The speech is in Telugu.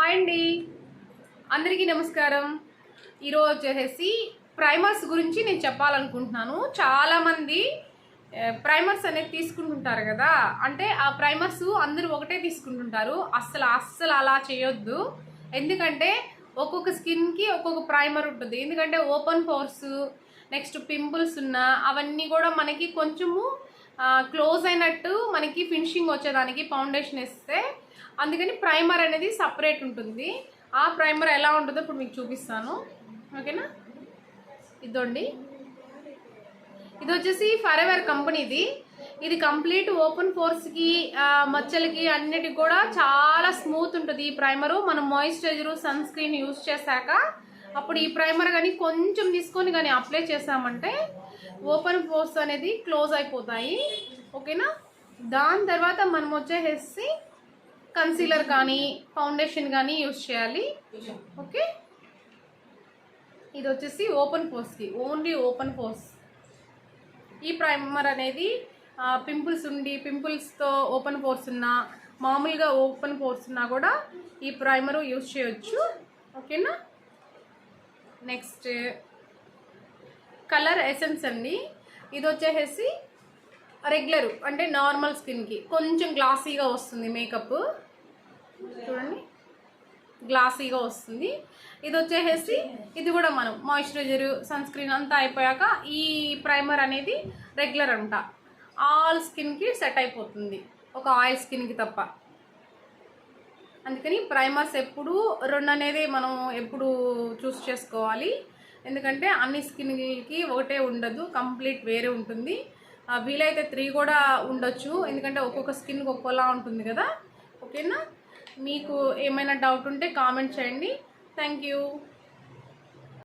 హాయ్ అండి, అందరికీ నమస్కారం. ఈరోజు వచ్చేసి ప్రైమర్స్ గురించి నేను చెప్పాలనుకుంటున్నాను. చాలామంది ప్రైమర్స్ అనేది తీసుకుంటుంటారు కదా, అంటే ఆ ప్రైమర్స్ అందరూ ఒకటే తీసుకుంటుంటారు. అస్సలు అలా చేయొద్దు. ఎందుకంటే ఒక్కొక్క స్కిన్కి ఒక్కొక్క ప్రైమర్ ఉంటుంది. ఎందుకంటే ఓపెన్ పోర్స్, నెక్స్ట్ పింపుల్స్ ఉన్న అవన్నీ కూడా మనకి కొంచెము క్లోజ్ అయినట్టు మనకి ఫినిషింగ్ వచ్చేదానికి ఫౌండేషన్ ఇస్తే, అందుకని ప్రైమర్ అనేది సపరేట్ ఉంటుంది. ఆ ప్రైమర్ ఎలా ఉంటుందో ఇప్పుడు మీకు చూపిస్తాను, ఓకేనా. ఇదండి, ఇది వచ్చేసి ఫర్ ఎవర్ కంపెనీది. ఇది కంప్లీట్ ఓపెన్ పోర్స్కి, మచ్చలకి అన్నిటికి కూడా చాలా స్మూత్ ఉంటుంది ఈ ప్రైమరు. మనం మాయిశ్చరైజరు, సన్ స్క్రీన్ యూజ్ చేశాక అప్పుడు ఈ ప్రైమర్ కానీ కొంచెం తీసుకొని కానీ అప్లై చేసామంటే ఓపెన్ పోర్స్ అనేది క్లోజ్ అయిపోతాయి, ఓకేనా. దాని తర్వాత మనం వచ్చేసి కన్సీలర్ కానీ ఫౌండేషన్ కానీ యూజ్ చేయాలి, ఓకే. ఇది వచ్చేసి ఓపెన్ పోర్స్కి, ఓన్లీ ఓపెన్ పోర్స్. ఈ ప్రైమర్ అనేది పింపుల్స్ ఉండి, పింపుల్స్తో ఓపెన్ పోర్స్ ఉన్నా, మామూలుగా ఓపెన్ పోర్స్ ఉన్నా కూడా ఈ ప్రైమరు యూజ్ చేయొచ్చు, ఓకేనా. నెక్స్ట్ కలర్ ఎసెన్స్ అండి. ఇది వచ్చేసి రెగ్యులర్ అంటే నార్మల్ స్కిన్కి కొంచెం గ్లాసీగా వస్తుంది మేకప్, చూడండి గ్లాసీగా వస్తుంది. ఇది వచ్చేసి ఇది కూడా మనం మాయిశ్చరైజరు, సన్ స్క్రీన్ అంతా అయిపోయాక ఈ ప్రైమర్ అనేది రెగ్యులర్ అంట, ఆల్ స్కిన్కి సెట్ అయిపోతుంది, ఒక ఆయిల్ స్కిన్కి తప్ప. అందుకని ప్రైమర్స్ ఎప్పుడు రెండు అనేది మనం ఎప్పుడు చూస్ చేసుకోవాలి. ఎందుకంటే అన్ని స్కిన్కి ఒకటే ఉండదు, కంప్లీట్ వేరే ఉంటుంది. వీలైతే 3 కూడా ఉండొచ్చు, ఎందుకంటే ఒక్కొక్క స్కిన్కి ఒక్కోలా ఉంటుంది కదా, ఓకేనా. మీకు ఏమైనా డౌట్ ఉంటే కామెంట్ చేయండి. Thank you.